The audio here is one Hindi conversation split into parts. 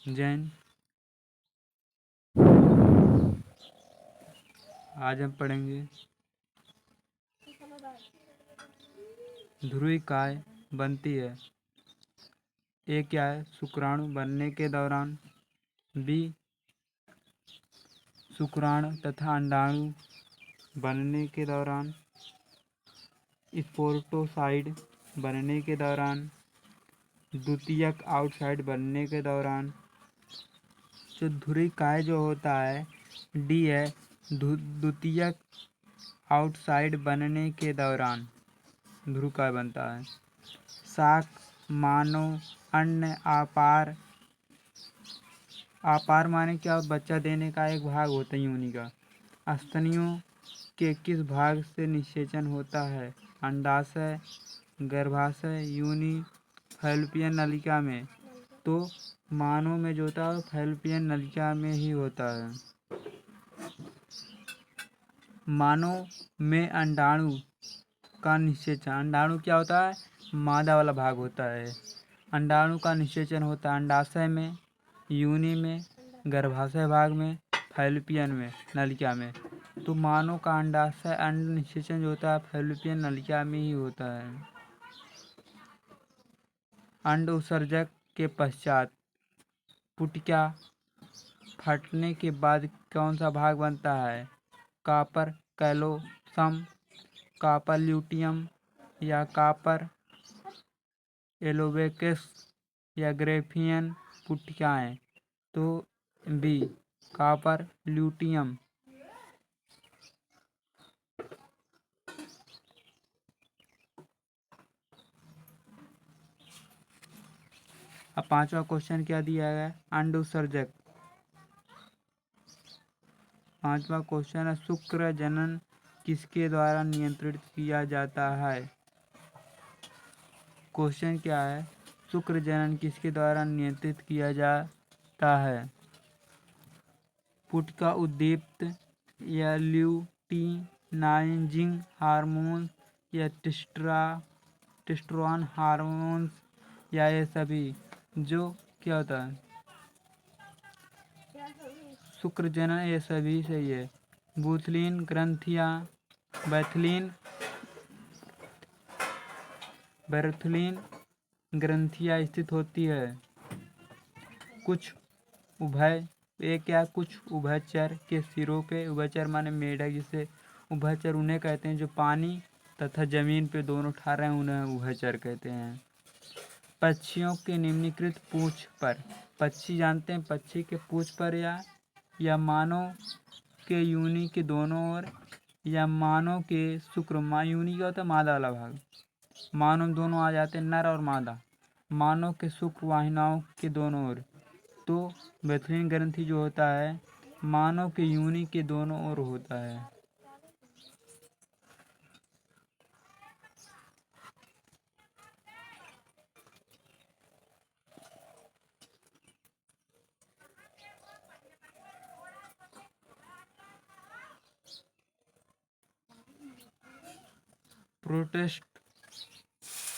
जैन। आज हम पढ़ेंगे ध्रुवी काय बनती है। ए क्या है? शुक्राणु बनने के दौरान। बी शुक्राणु तथा अंडाणु बनने के दौरान। स्पोर्टोसाइड बनने के दौरान। द्वितीयक आउटसाइड बनने के दौरान। जो ध्रुवी काय जो होता है डी है द्वितीयक आउटसाइड बनने के दौरान ध्रुव काय बनता है। शाक, मानव, अन्य, आपार। आपार माने क्या? बच्चा देने का एक भाग होता है योनि का। स्तनियों के किस भाग से निषेचन होता है? अंडाशय, गर्भाशय, योनि, फैलोपियन नलिका में। तो मानव में जो होता है फैलोपियन नलिका में ही होता है। मानव में अंडाणु का निषेचन। अंडाणु क्या होता है? मादा वाला भाग होता है। अंडाणु का निषेचन होता है अंडाशय में, योनि में, गर्भाशय भाग में, फैलोपियन में नलिका में। तो मानव का अंडाशय अंड निषेचन जो होता है फैलोपियन नलिका में ही होता है। अंड उत्सर्जक के पश्चात पुटिका फटने के बाद कौन सा भाग बनता है? कॉपर कैल्शियम, कॉपर ल्यूटियम या कॉपर एलोवेक्स या ग्रेफियन पुटिकाएँ। तो बी कॉपर ल्यूटियम। अब पांचवा क्वेश्चन क्या दिया है? अंड उत्सर्जक। पांचवा क्वेश्चन है शुक्र जनन किसके द्वारा नियंत्रित किया जाता है? क्वेश्चन क्या है? शुक्र जनन किसके द्वारा नियंत्रित किया जाता है? पुटिका उद्दीपित या ल्यूटिनाइजिंग हार्मोन या टेस्टोस्टेरोन हार्मोन या ये सभी। जो क्या होता है? शुक्र जनन ये सभी सही है। बुथलीन ग्रंथियाँ बैथलीन ग्रंथियाँ स्थित होती है। कुछ उभयचर के सिरों पे। उभयचर माने मेढक, जिसे उभयचर उन्हें कहते हैं जो पानी तथा जमीन पे दोनों ठहरे हैं, उन्हें उभयचर कहते हैं। पक्षियों के निम्नलिखित पूंछ पर। पक्षी जानते हैं, पक्षी के पूंछ पर या मानव के योनि के दोनों ओर या मानव के शुक्र योनि का होता है मादा वाला भाग। मानव दोनों आ जाते हैं, नर और मादा। मानव के शुक्र वाहिनियों के दोनों ओर। तो बैथलीन ग्रंथि जो होता है मानव के योनि के दोनों ओर होता है।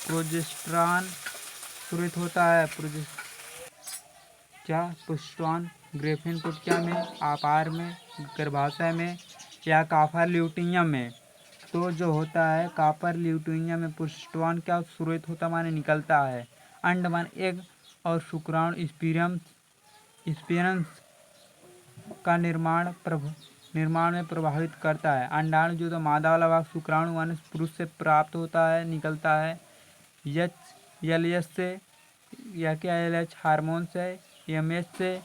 प्रोजेस्टेरॉन स्रावित होता है। प्रोजेस्टेरॉन ग्रेफिन पुटिका में, आपार में, गर्भाशय में या कॉपर ल्यूटियम में। तो जो होता है कॉपर ल्यूटियम में प्रोजेस्टेरॉन क्या स्रावित होता माने निकलता है। अंड मान एग और शुक्राणु स्पियंस का निर्माण में प्रभावित करता है। अंडाणु जो तो मादा वाला भाग शुक्राणु माने पुरुष से प्राप्त होता है, निकलता है। एच से या क्या LH हार्मोन से, MS से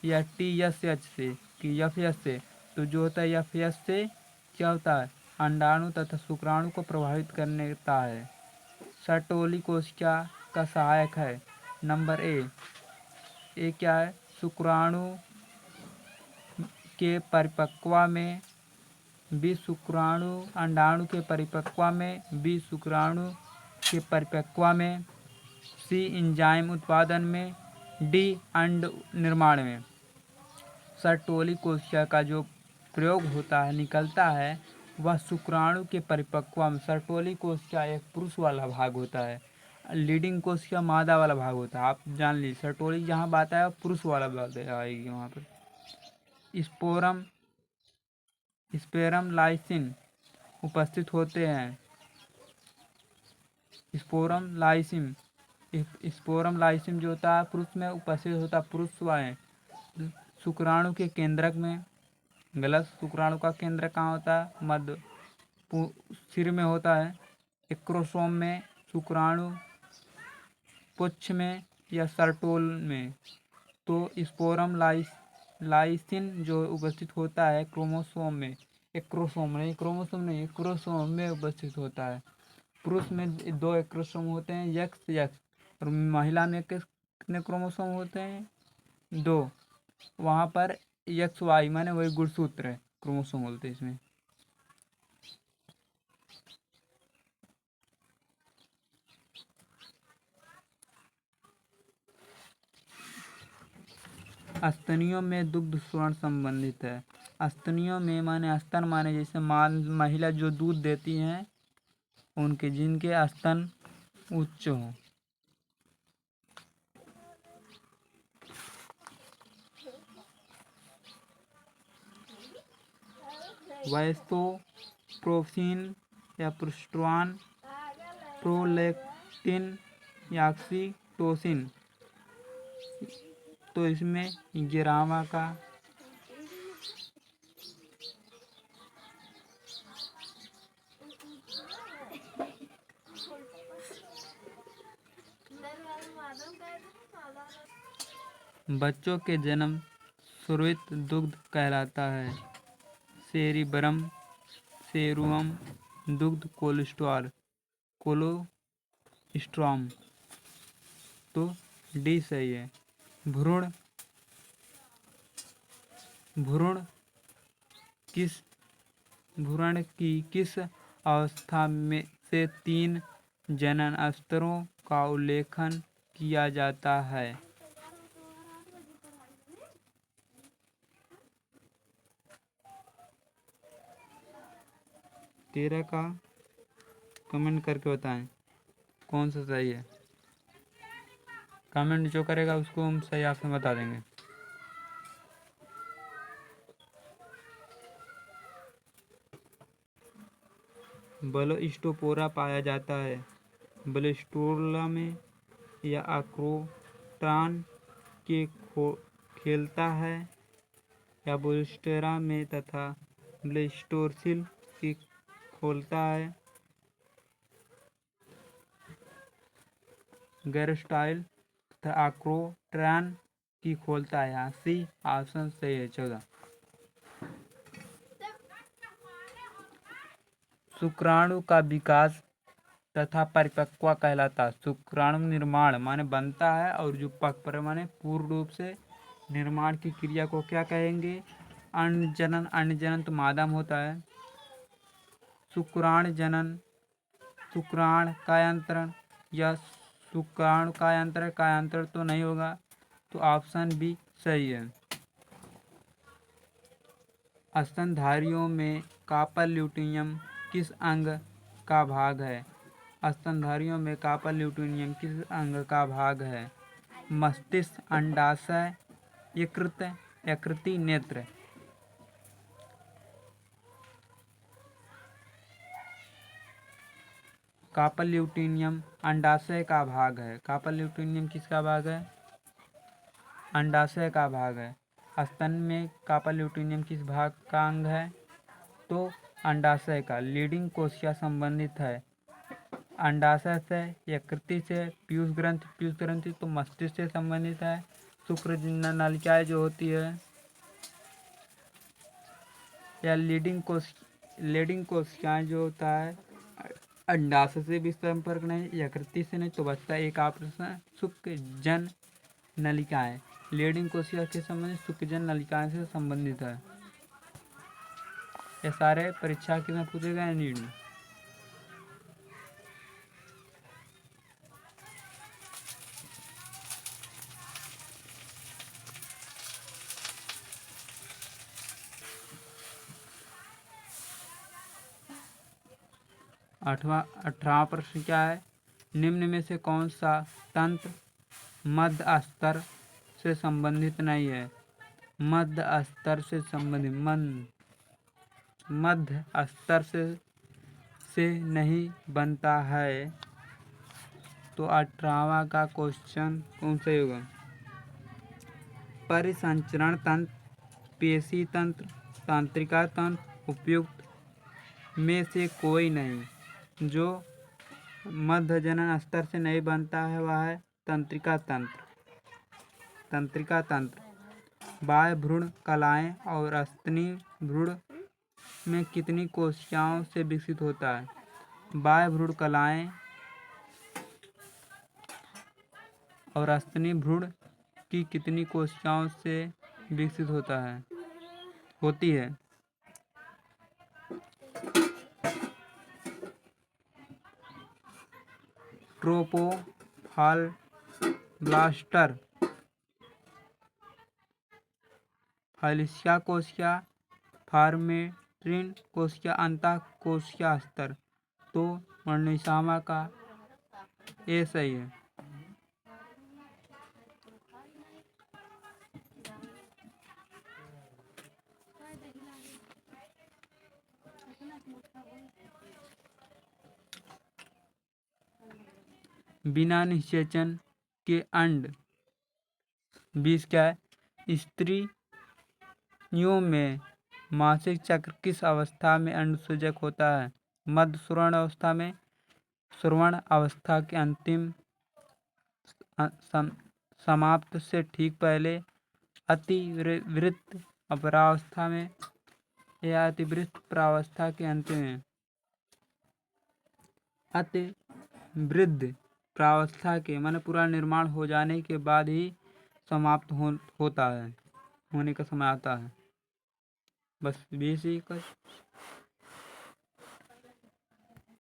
या TSH से कि FS से। तो जो होता है FS से क्या होता है अंडाणु तथा शुक्राणु को प्रभावित करता है। सर्टोली कोशिका का सहायक है। नंबर ए क्या है? शुक्राणु के परिपक्वता में। बी शुक्राणु अंडाणु के परिपक्वता में। बी शुक्राणु के परिपक्वता में। सी एंजाइम उत्पादन में। डी अंड निर्माण में। सर्टोली कोशिका का जो प्रयोग होता है, निकलता है, वह शुक्राणु के परिपक्वता में। सर्टोली कोशिका एक पुरुष वाला भाग होता है लीडिंग कोशिका मादा वाला भाग होता है, आप जान लीजिए। सर्टोरी जहाँ बात है पुरुष वाला बात आएगी वहाँ पर। स्पोरम स्पेरम लाइसिन उपस्थित होते हैं। स्पोरम लाइसिन जो होता है पुरुष में उपस्थित होता है, पुरुष वाले शुक्राणु के केंद्रक में। गलत, शुक्राणु का केंद्र कहाँ होता है? मध्य सिर में होता है। एक्रोसोम में, शुक्राणु पुच्छ में या सर्टोल में। तो स्पोरम लाइसिन जो उपस्थित होता है क्रोमोसोम में, एक्रोसोम नहीं, क्रोमोसोम नहीं, एक्रोसोम में उपस्थित होता है। पुरुष में 2 एक्रोसोम होते हैं, यक्स यक्स, और महिला में कितने क्रोमोसोम होते हैं? 2। वहाँ पर यक्स वाई माने वही गुणसूत्र है, क्रोमोसोम बोलते हैं इसमें। स्तनियों में दुग्ध स्रवण संबंधित है। स्तनियों में माने स्तन माने जैसे महिला जो दूध देती हैं उनके, जिनके स्तन उच्च हों। वाइसोप्रोफिन या प्रोस्टोन, प्रोलैक्टिन या ऑक्सीटोसिन। तो इसमें गिरामा का बच्चों के जन्म स्रावित दुग्ध कहलाता है। सेरिब्रम सेरुम दुग्ध कोलोस्ट्रम। तो डी सही है। भ्रूण भ्रूण की किस अवस्था में से 3 जनन स्तरों का उल्लेखन किया जाता है? तेरह का कमेंट करके बताएं कौन सा सही है। कमेंट जो करेगा उसको हम सही ऑप्शन बता देंगे। ब्लास्टोपोरा पाया जाता है ब्लास्टोला में या आक्रोट्रॉन के खेलता है या ब्लास्टेरा में तथा ब्लास्टोसिल की खोलता है। गैरोस्टाइल तथा आक्रोट्रॉन की खोलता है। यहाँ सी ऑप्शन सही है। 14। शुक्राणु का विकास तथा परिपक्व कहलाता है। शुक्राणु निर्माण माने बनता है और जो पक्व माने पूर्ण रूप से निर्माण की क्रिया को क्या कहेंगे? अंडजनन। अंडजनन तो मादा में होता है। शुक्राणु जनन, शुक्राणु कायांतरण या शुक्राणु कायांतरण। कायांतरण तो नहीं होगा, तो ऑप्शन बी सही है। स्तनधारियों में कार्पल ल्यूटियम किस अंग का भाग है? स्तनधारियों में कार्पल ल्यूटियम किस अंग का भाग है? मस्तिष्क, अंडाशय, यकृत, नेत्र। कार्पल ल्यूटियम अंडाशय का भाग है। कार्पल ल्यूटियम किसका भाग है? अंडाशय का भाग है। स्तन में कार्पल ल्यूटियम किस भाग का अंग है? तो अंडाशय का। लीडिंग कोशिका संबंधित है अंडाशय से, यकृत से, पीयूष ग्रंथि तो मस्तिष्क से संबंधित है। शुक्र नलिकाएं जो होती है या लीडिंग कोशिकाएं जो होता है अंडाशय से भी संपर्क नहीं, यकृत से नहीं, तो बचता है एक ऑप्शन शुक्रजन नलिकाएं। लीडिंग कोशिका के संबंधित शुक्रजन नलिकाएं से संबंधित है। ये सारे परीक्षा के में पूछे गए नीट में। अठारह प्रश्न क्या है? निम्न में से कौन सा तंत्र मध्य स्तर से संबंधित नहीं है? मध्य स्तर से संबंधित मध्य स्तर से नहीं बनता है। तो 18वां का क्वेश्चन कौन सा होगा? परिसंचरण तंत्र, पेशी तंत्र, तंत्रिका तंत्र, उपयुक्त में से कोई नहीं। जो मध्य जनन स्तर से नहीं बनता है वह है तंत्रिका तंत्र। तंत्रिका तंत्र बाह्य भ्रूण कलाएं और अस्तनी भ्रूण में कितनी कोशिकाओं से विकसित होता है? बाह्य भ्रूण कलाएं और अस्तनी भ्रूण की कितनी कोशिकाओं से विकसित होती है? ट्रोपोफाल ब्लास्टर, फालिसिया कोशिका, फार्मेट्रिन कोशिका, अंतः कोशिका स्तर। तो 19वां का ये सही है। बिना निषेचन के अंड 20 क्या है? स्त्रियों में मासिक चक्र किस अवस्था में अंडसुजक होता है? मध्य श्रवण अवस्था में, श्रवण अवस्था के अंतिम समाप्त से ठीक पहले, अतिवृत्त अपरावस्था में या अतिवृत्त प्रावस्था के अंत में? अतिवृद्ध प्रावस्था के माने पूरा निर्माण हो जाने के बाद ही समाप्त होता है, होने का समय आता है। बस 20 ही